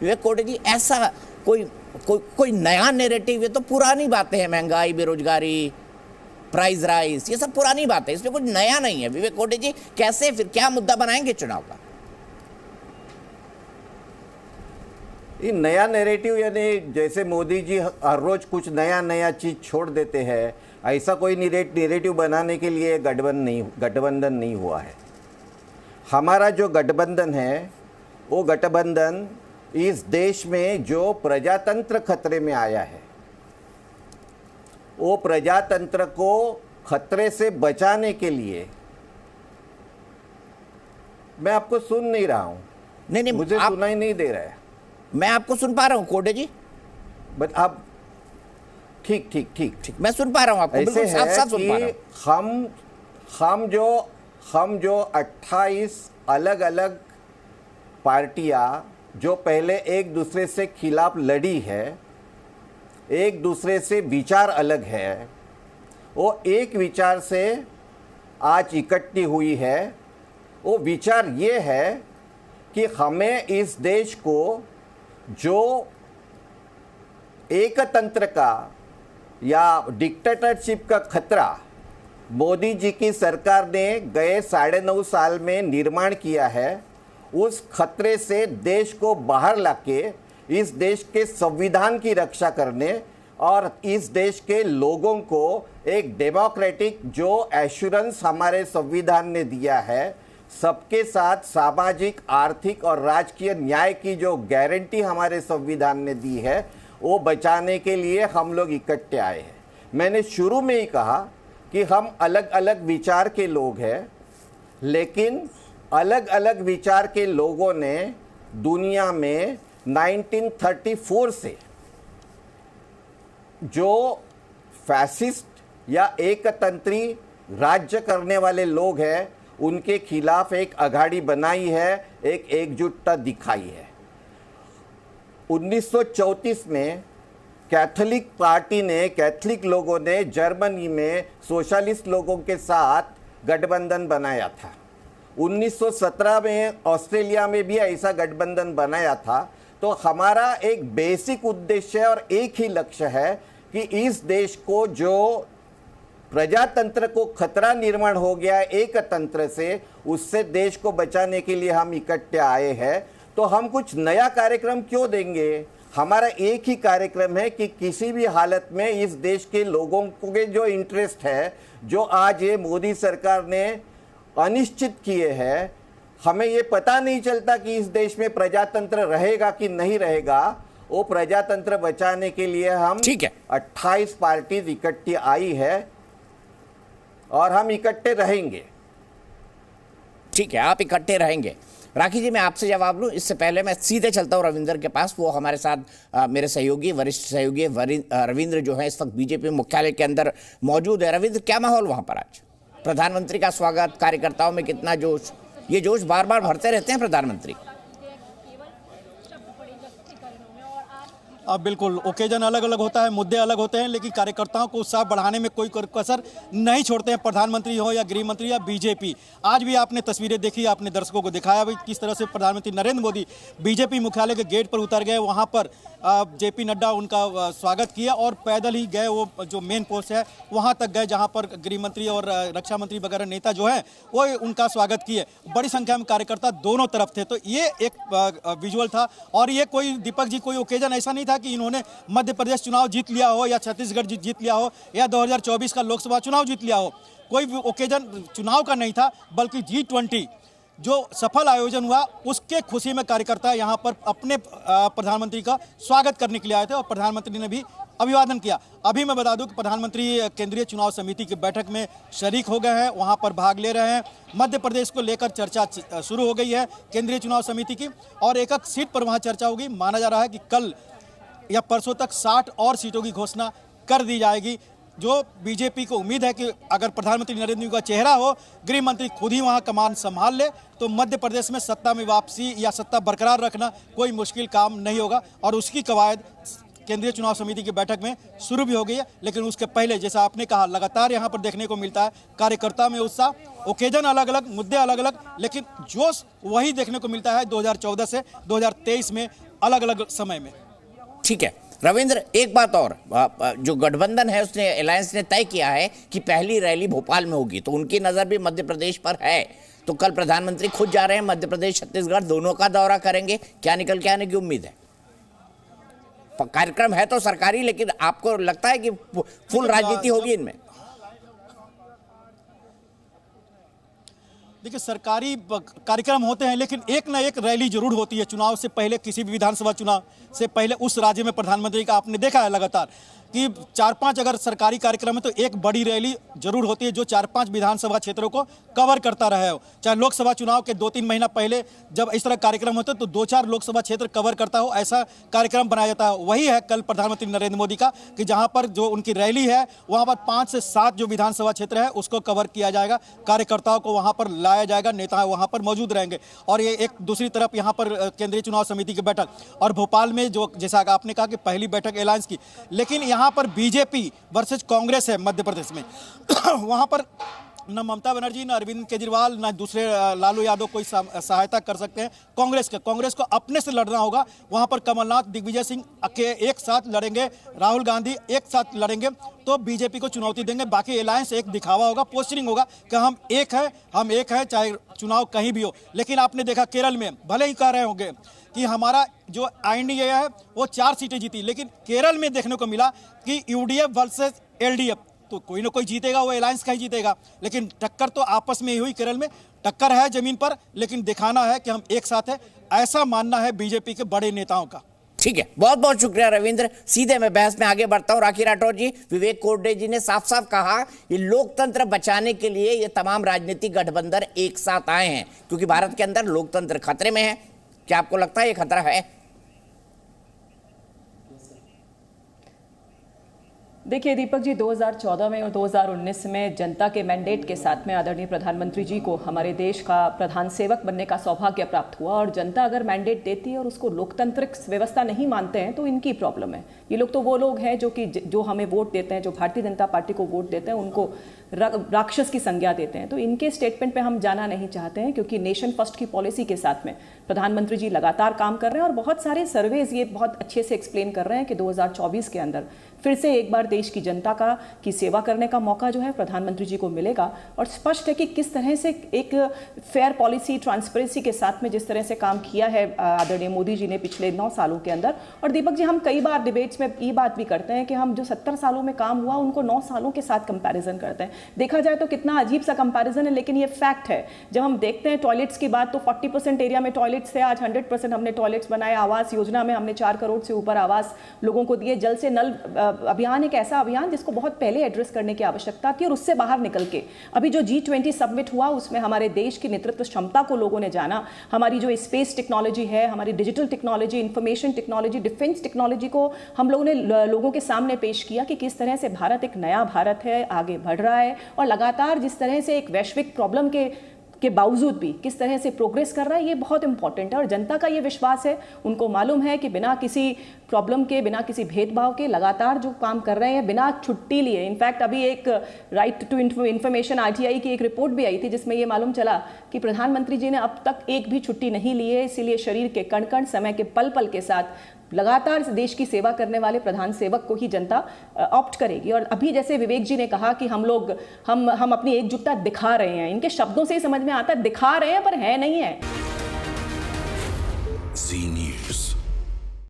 विवेक कोटे जी, ऐसा कोई नया नैरेटिव, ये तो पुरानी बातें हैं, महंगाई, बेरोजगारी, प्राइस राइज, ये सब पुरानी बातें, इसमें कुछ नया नहीं है। विवेक कोटे जी कैसे, फिर क्या मुद्दा बनाएंगे चुनाव का? ये नया नैरेटिव यानी जैसे मोदी जी हर रोज कुछ नया नया चीज छोड़ देते हैं, ऐसा कोई नैरेटिव बनाने के लिए गठबंधन नहीं हुआ है। हमारा जो गठबंधन है वो गठबंधन इस देश में जो प्रजातंत्र खतरे में आया है, वो प्रजातंत्र को खतरे से बचाने के लिए, मैं आपको सुन नहीं रहा हूं। नहीं, मुझे सुनाई नहीं दे रहा है। मैं आपको सुन पा रहा हूं कोटे जी, बट आप ठीक मैं सुन पा रहा हूं आपको, ऐसे साफ है साफ सुन पा रहा हूं। हम जो 28 अलग अलग पार्टियां जो पहले एक दूसरे से खिलाफ लड़ी है, एक दूसरे से विचार अलग है, वो एक विचार से आज इकट्ठी हुई है। वो विचार ये है कि हमें इस देश को जो एकतंत्र का या डिक्टेटरशिप का खतरा मोदी जी की सरकार ने गए 9.5 साल में निर्माण किया है, उस खतरे से देश को बाहर लाके इस देश के संविधान की रक्षा करने और इस देश के लोगों को एक डेमोक्रेटिक जो एश्योरेंस हमारे संविधान ने दिया है, सबके साथ सामाजिक, आर्थिक और राजकीय न्याय की जो गारंटी हमारे संविधान ने दी है, वो बचाने के लिए हम लोग इकट्ठे आए हैं। मैंने शुरू में ही कहा कि हम अलग अलग विचार के लोग हैं, लेकिन अलग अलग विचार के लोगों ने दुनिया में 1934 से जो फैसिस्ट या एकतंत्री राज्य करने वाले लोग हैं, उनके खिलाफ एक अघाड़ी बनाई है, एक एकजुटता दिखाई है। 1934 में कैथोलिक पार्टी ने, कैथोलिक लोगों ने जर्मनी में सोशलिस्ट लोगों के साथ गठबंधन बनाया था। 1917 में ऑस्ट्रेलिया में भी ऐसा गठबंधन बनाया था। तो हमारा एक बेसिक उद्देश्य और एक ही लक्ष्य है कि इस देश को जो प्रजातंत्र को खतरा निर्माण हो गया एक तंत्र से, उससे देश को बचाने के लिए हम इकट्ठे आए हैं। तो हम कुछ नया कार्यक्रम क्यों देंगे? हमारा एक ही कार्यक्रम है कि किसी भी हालत में इस देश के लोगों के जो इंटरेस्ट है, जो आज ये मोदी सरकार ने अनिश्चित किए हैं, हमें ये पता नहीं चलता कि इस देश में प्रजातंत्र रहेगा कि नहीं रहेगा, वो प्रजातंत्र बचाने के लिए हम 28 पार्टी इकट्ठी आई है और हम इकट्ठे रहेंगे। ठीक है, आप इकट्ठे रहेंगे। राखी जी, मैं आपसे जवाब लूं इससे पहले मैं सीधे चलता हूं रविंद्र के पास। वो हमारे साथ मेरे सहयोगी, वरिष्ठ सहयोगी रविंद्र जो है इस वक्त बीजेपी मुख्यालय के अंदर मौजूद है। रविंद्र, क्या माहौल वहां पर आज? प्रधानमंत्री का स्वागत, कार्यकर्ताओं में कितना जोश? ये जोश बार बार भरते रहते हैं प्रधानमंत्री। बिल्कुल, ओकेजन अलग अलग होता है, मुद्दे अलग होते हैं, लेकिन कार्यकर्ताओं को उत्साह बढ़ाने में कोई कसर नहीं छोड़ते हैं, प्रधानमंत्री हो या गृह मंत्री या बीजेपी। आज भी आपने तस्वीरें देखी, आपने दर्शकों को दिखाया भी किस तरह से प्रधानमंत्री नरेंद्र मोदी बीजेपी मुख्यालय के गेट पर उतर गए। वहां पर जेपी नड्डा उनका स्वागत किया और पैदल ही गए, वो जो मेन पोस्ट है वहां तक गए जहां पर गृह मंत्री और रक्षा मंत्री वगैरह नेता जो है वो उनका स्वागत किए। बड़ी संख्या में कार्यकर्ता दोनों तरफ थे। तो ये एक विजुअल था। और ये कोई, दीपक जी, कोई ओकेजन ऐसा नहीं था कि इन्होंने मध्य प्रदेश चुनाव जीत लिया हो या छत्तीसगढ़ जीत लिया हो या 2024 का लोकसभा चुनाव जीत लिया हो। कोई ओकेजन चुनाव का नहीं था, बल्कि G20 जो सफल आयोजन हुआ उसके खुशी में कार्यकर्ता यहाँ पर अपने प्रधानमंत्री का स्वागत करने के लिए आए थे और प्रधानमंत्री ने भी अभिवादन किया। अभी मैं बता दूं कि प्रधानमंत्री केंद्रीय चुनाव समिति की बैठक में शरीक हो गए हैं, वहां पर भाग ले रहे हैं। मध्य प्रदेश को लेकर चर्चा शुरू हो गई है केंद्रीय चुनाव समिति की और एक एक सीट पर वहां चर्चा होगी। माना जा रहा है कि कल या परसों तक 60 और सीटों की घोषणा कर दी जाएगी। जो बीजेपी को उम्मीद है कि अगर प्रधानमंत्री नरेंद्र मोदी का चेहरा हो, गृह मंत्री खुद ही वहां कमान संभाल ले, तो मध्य प्रदेश में सत्ता में वापसी या सत्ता बरकरार रखना कोई मुश्किल काम नहीं होगा। और उसकी कवायद केंद्रीय चुनाव समिति की बैठक में शुरू भी हो गई है। लेकिन उसके पहले, जैसा आपने कहा, लगातार यहाँ पर देखने को मिलता है कार्यकर्ता में उत्साह। ओकेजन अलग अलग, मुद्दे अलग अलग, लेकिन जोश वही देखने को मिलता है 2014 से 2023 में अलग अलग समय में। ठीक है रविंद्र, एक बात और, जो गठबंधन है उसने, अलायंस ने तय किया है कि पहली रैली भोपाल में होगी, तो उनकी नज़र भी मध्य प्रदेश पर है। तो कल प्रधानमंत्री खुद जा रहे हैं मध्य प्रदेश छत्तीसगढ़, दोनों का दौरा करेंगे, क्या निकल के आने की उम्मीद है? कार्यक्रम है तो सरकारी, लेकिन आपको लगता है कि फुल राजनीति होगी इनमें? देखिए, सरकारी कार्यक्रम होते हैं लेकिन एक ना एक रैली जरूर होती है चुनाव से पहले। किसी भी विधानसभा चुनाव से पहले उस राज्य में प्रधानमंत्री का आपने देखा है लगातार कि 4-5 अगर सरकारी कार्यक्रम है तो एक बड़ी रैली जरूर होती है जो 4-5 विधानसभा क्षेत्रों को कवर करता रहा है। चाहे लोकसभा चुनाव के 2-3 महीना पहले जब इस तरह कार्यक्रम होते तो 2-4 लोकसभा क्षेत्र कवर करता हो, ऐसा कार्यक्रम बनाया जाता है। वही है कल प्रधानमंत्री नरेंद्र मोदी का कि जहां पर जो उनकी रैली है वहां पर 5 से 7 जो विधानसभा क्षेत्र है उसको कवर किया जाएगा, कार्यकर्ताओं को वहां पर लाया जाएगा, नेता वहां पर मौजूद रहेंगे। और ये एक दूसरी तरफ यहाँ पर केंद्रीय चुनाव समिति की बैठक, और भोपाल में जो जैसा आपने कहा कि पहली बैठक अलायंस की, लेकिन यहाँ पर बीजेपी वर्सेज कांग्रेस है मध्य प्रदेश में। वहां पर न ममता बनर्जी, न अरविंद केजरीवाल, न दूसरे लालू यादव कोई सहायता कर सकते हैं कांग्रेस को अपने से लड़ना होगा। वहां पर कमलनाथ, दिग्विजय सिंह एक साथ लड़ेंगे, राहुल गांधी एक साथ लड़ेंगे, तो बीजेपी को चुनौती देंगे। बाकी अलायंस एक दिखावा होगा, पोस्टरिंग होगा कि हम एक हैं चाहे चुनाव कहीं भी हो। लेकिन आपने देखा केरल में भले ही कह रहे होंगे कि हमारा जो एनडीए है वो 4 सीटें जीती, लेकिन केरल में देखने को मिला कि यूडीएफ वर्सेस एलडीएफ, तो कोई ना कोई जीतेगा, वो अलायंस का ही जीतेगा। लेकिन टक्कर तो आपस में ही हुई, केरल में टक्कर है जमीन पर, लेकिन दिखाना है कि हम एक साथ हैं, ऐसा मानना है बीजेपी के बड़े नेताओं का। ठीक है, बहुत बहुत शुक्रिया रविंद्र। सीधे मैं बहस में आगे बढ़ता हूं। राखी राठौर जी, विवेक कोरडे जी ने साफ साफ कहा ये लोकतंत्र बचाने के लिए ये तमाम राजनीतिक गठबंधन एक साथ आए हैं, क्योंकि भारत के अंदर लोकतंत्र खतरे में है। क्या आपको लगता है ये खतरा है? देखिए दीपक जी, 2014 में और 2019 में जनता के मैंडेट के साथ में आदरणीय प्रधानमंत्री जी को हमारे देश का प्रधान सेवक बनने का सौभाग्य प्राप्त हुआ। और जनता अगर मैंडेट देती है और उसको लोकतांत्रिक व्यवस्था नहीं मानते हैं तो इनकी प्रॉब्लम है। ये लोग तो वो लोग हैं जो हमें वोट देते हैं, जो भारतीय जनता पार्टी को वोट देते हैं, उनको राक्षस की संज्ञा देते हैं। तो इनके स्टेटमेंट पे हम जाना नहीं चाहते हैं, क्योंकि नेशन फर्स्ट की पॉलिसी के साथ में प्रधानमंत्री जी लगातार काम कर रहे हैं। और बहुत सारे सर्वेज ये बहुत अच्छे से एक्सप्लेन कर रहे हैं कि 2024 के अंदर फिर से एक बार देश की जनता की सेवा करने का मौका जो है प्रधानमंत्री जी को मिलेगा। और स्पष्ट है कि किस तरह से एक फेयर पॉलिसी, ट्रांसपेरेंसी के साथ में जिस तरह से काम किया है आदरणीय मोदी जी ने पिछले 9 सालों के अंदर। और दीपक जी, हम कई बार डिबेट्स में ये बात भी करते हैं कि हम जो 70 सालों में काम हुआ उनको 9 सालों के साथ कंपैरिजन करते हैं। देखा जाए तो कितना अजीब सा कंपैरिजन है, लेकिन ये फैक्ट है। जब हम देखते हैं टॉयलेट्स की बात, तो 40% एरिया में टॉयलेट्स थे, आज 100% हमने टॉयलेट्स बनाए। आवास योजना में हमने 4 करोड़ से ऊपर आवास लोगों को दिए। जल से नल अभियान एक ऐसा अभियान जिसको बहुत पहले एड्रेस करने की आवश्यकता थी, और उससे बाहर निकल के अभी जो G20 समिट हुआ उसमें हमारे देश की नेतृत्व क्षमता को लोगों ने जाना। हमारी जो स्पेस टेक्नोलॉजी है, हमारी digital technology, information technology, defence technology को हम लोगों ने लोगों के सामने पेश किया कि किस तरह से भारत एक नया भारत है, आगे बढ़ रहा है। और लगातार जिस तरह से एक वैश्विक प्रॉब्लम के बावजूद भी किस तरह से प्रोग्रेस कर रहा है, ये बहुत इंपॉर्टेंट है। और जनता का ये विश्वास है, उनको मालूम है कि बिना किसी प्रॉब्लम के, बिना किसी भेदभाव के लगातार जो काम कर रहे हैं, बिना छुट्टी लिए। इनफैक्ट अभी एक राइट टू इंफॉर्मेशन RTI की एक रिपोर्ट भी आई थी जिसमें ये मालूम चला कि प्रधानमंत्री जी ने अब तक एक भी छुट्टी नहीं ली है। इसीलिए शरीर के कण कण, समय के पल पल के साथ लगातार देश की सेवा करने वाले प्रधान सेवक को ही जनता ऑप्ट करेगी। और अभी जैसे विवेक जी ने कहा कि हम अपनी एकजुटता दिखा रहे हैं, इनके शब्दों से ही समझ में आता है दिखा रहे हैं पर है नहीं है।